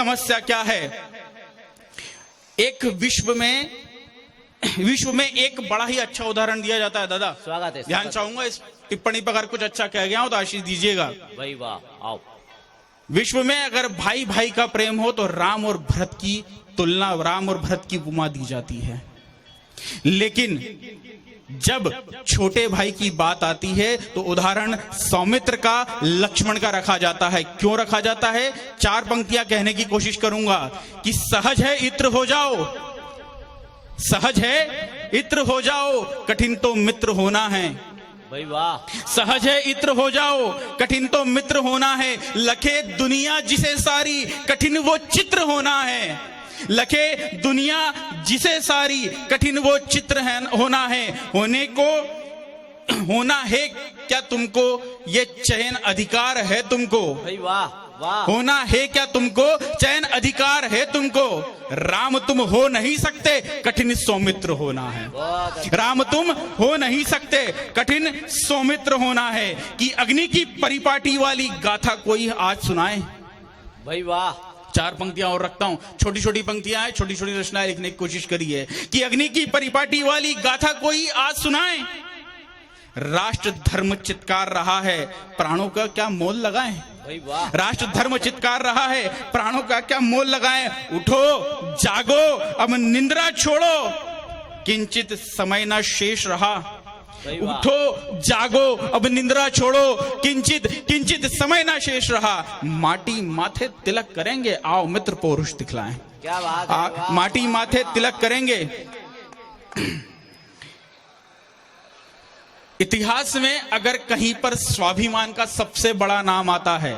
समस्या क्या है? एक विश्व में एक बड़ा ही अच्छा उदाहरण दिया जाता है। दादा स्वागत है। ध्यान चाहूंगा इस टिप्पणी पर, अगर कुछ अच्छा कह गया हो तो आशीष दीजिएगा। भाई वाह, आओ। विश्व में अगर भाई भाई का प्रेम हो तो राम और भरत की तुलना, राम और भरत की उपमा दी जाती है। लेकिन जब छोटे भाई की बात आती है तो उदाहरण सौमित्र का, लक्ष्मण का रखा जाता है। क्यों रखा जाता है? 4 पंक्तियां कहने की कोशिश करूंगा कि सहज है इत्र हो जाओ, सहज है इत्र हो जाओ, कठिन तो मित्र होना है। भाई वाह। सहज है इत्र हो जाओ, कठिन तो मित्र होना है। लखे दुनिया जिसे सारी, कठिन वो चित्र होना है। लखे दुनिया जिसे सारी, कठिन वो चित्र है, होना है। होना है क्या तुमको, ये चयन अधिकार है तुमको। भाई वाह वाह। होना है क्या तुमको, चयन अधिकार है तुमको। राम तुम हो नहीं सकते, कठिन सौमित्र होना है। राम तुम हो नहीं सकते, कठिन सौमित्र होना है। कि अग्नि की परिपाटी वाली गाथा कोई आज सुनाए। भाई वाह। 4 पंक्तियां और रखता हूं, छोटी छोटी पंक्तियां हैं, छोटी छोटी रचनाएं लिखने की कोशिश करी है। कि अग्नि की परिपाटी वाली गाथा कोई आज सुनाए। राष्ट्र धर्म चित्कार रहा है, प्राणों का क्या मोल लगाएं। भाई वाह। राष्ट्र धर्म चित्कार रहा है, प्राणों का क्या मोल लगाएं। उठो जागो, अब निंद्रा छोड़ो, किंचित समय न शेष रहा। उठो जागो, अब निंद्रा छोड़ो, किंचित समय ना शेष रहा। माटी माथे तिलक करेंगे, आओ मित्र पौरुष दिखलाएं। क्या बात है। माटी माथे तिलक करेंगे। इतिहास में अगर कहीं पर स्वाभिमान का सबसे बड़ा नाम आता है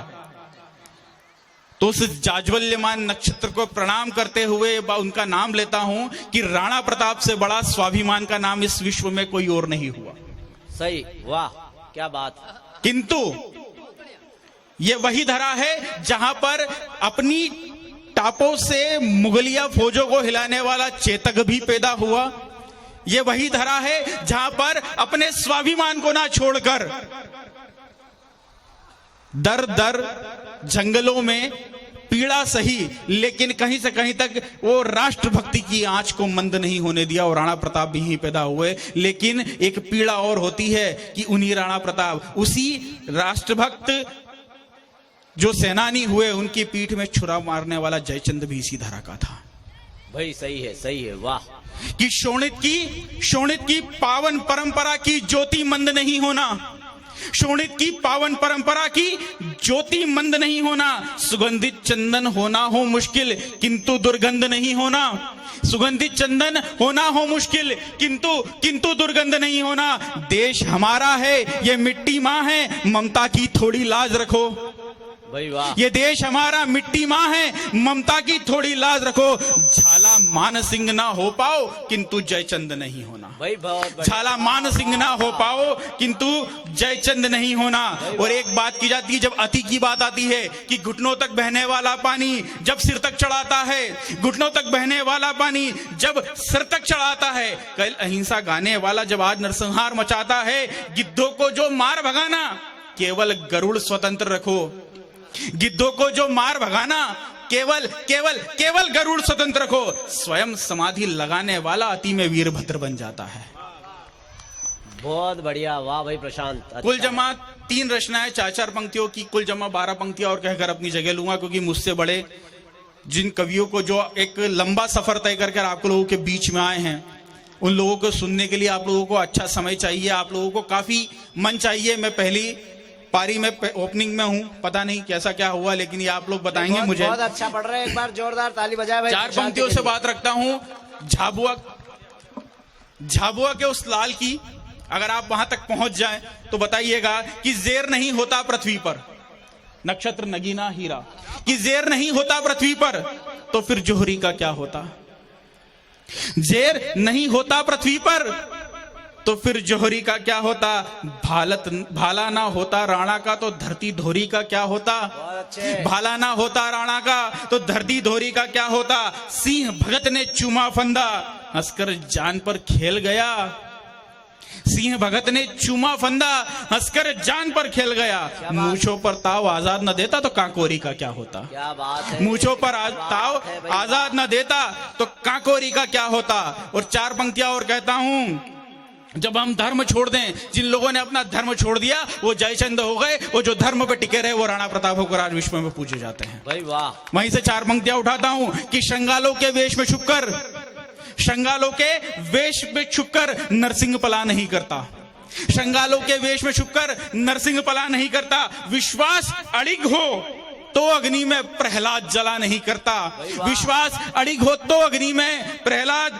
तो उस जाज्वल्यमान नक्षत्र को प्रणाम करते हुए उनका नाम लेता हूं कि राणा प्रताप से बड़ा स्वाभिमान का नाम इस विश्व में कोई और नहीं हुआ। सही, वाह, क्या बात। किंतु यह वही धरा है जहां पर अपनी टापों से मुगलिया फौजों को हिलाने वाला चेतक भी पैदा हुआ। यह वही धरा है जहां पर अपने स्वाभिमान को ना छोड़कर दर दर जंगलों में पीड़ा सही, लेकिन कहीं से कहीं तक वो राष्ट्रभक्ति की आंच को मंद नहीं होने दिया। और राणा प्रताप भी ही पैदा हुए। लेकिन एक पीड़ा और होती है कि उन्हीं राणा प्रताप, उसी राष्ट्रभक्त जो सेनानी हुए, उनकी पीठ में छुरा मारने वाला जयचंद भी इसी धरा का था। भाई सही है, वाह। कि शोणित की पावन परंपरा की ज्योति मंद नहीं होना। शोणित की पावन परंपरा की ज्योति मंद नहीं होना। सुगंधित चंदन होना हो मुश्किल, किंतु दुर्गंध नहीं होना। सुगंधित चंदन होना हो मुश्किल, किंतु दुर्गंध नहीं होना। देश हमारा है, ये मिट्टी मां है, ममता की थोड़ी लाज रखो। भाई वाह। ये देश हमारा, मिट्टी मां है, ममता की थोड़ी लाज रखो। झाला मान सिंह ना हो पाओ, किंतु जयचंद नहीं होना। भाई बहुत। झाला मान सिंह ना हो पाओ, किंतु जयचंद नहीं होना। और एक बात की जाती है, जब अति की बात आती है कि घुटनों तक बहने वाला पानी जब सिर तक चढ़ाता है, घुटनों तक बहने वाला पानी जब सिर तक चढ़ाता है। कल अहिंसा गाने वाला जब आज नरसंहार मचाता है। गिद्धों को जो मार भगाना, केवल गरुड़ स्वतंत्र रखो। गिद्धों को जो मार भगाना, केवल गरुड़ स्वतंत्र रखो। स्वयं समाधि लगाने वाला अति में वीरभद्र बन जाता है। बहुत बढ़िया, वाह भाई प्रशांत। अच्छा। कुल जमा 3 रचनाएं, 4 पंक्तियों की, कुल जमा 12 पंक्तियां और कहकर अपनी जगह लूंगा, क्योंकि मुझसे बड़े जिन कवियों को जो एक लंबा सफर तय करके आप लोगों के बीच में आए हैं, उन लोगों को सुनने के लिए आप लोगों को अच्छा समय चाहिए, आप लोगों को काफी मन चाहिए। मैं पहली पारी में ओपनिंग में हूं, पता नहीं कैसा क्या हुआ, लेकिन ये आप लोग बताएंगे मुझे। बहुत अच्छा पढ़ रहे हैं, एक बार जोरदार ताली बजाए भाई। 4 पंक्तियों से बात रखता हूं। झाबुआ के उस लाल की, अगर आप वहां तक पहुंच जाएं तो बताइएगा कि जेर नहीं होता पृथ्वी पर, नक्षत्र नगीना हीरा, कि जेर नहीं होता पृथ्वी पर, तो फिर जोहरी का क्या होता। जेर नहीं होता पृथ्वी पर तो फिर जोहरी का क्या होता। भाला ना होता राणा का तो धरती धोरी का क्या होता। भाला ना होता राणा का तो धरती धोरी का क्या होता। सिंह भगत ने चूमा फंदा, हंसकर जान पर खेल गया। सिंह भगत ने चूमा फंदा, हंसकर जान पर खेल गया। मूछों पर ताव आजाद न देता तो काकोरी का क्या होता। क्या बात है। मूछों पर ताव आजाद न देता तो काकोरी का क्या होता। और 4 पंक्तियां और कहता हूं, जब हम धर्म छोड़ दें, जिन लोगों ने अपना धर्म छोड़ दिया वो जयचंद हो गए, वो जो धर्म पे टिके रहे वो राणा प्रताप होकर आज विश्व में पूजे जाते हैं। भाई वाह। वहीं से 4 पंक्तियां उठाता हूं कि श्रृंगालों के वेश में छुपकर, श्रृंगालों के वेश में छुपकर नरसिंह पला नहीं करता। श्रृंगालों के वेश में छुपकर नरसिंह पला नहीं करता। विश्वास अड़िग हो तो अग्नि में प्रहलाद जला नहीं करता। विश्वास अड़िग हो तो अग्नि में प्रहलाद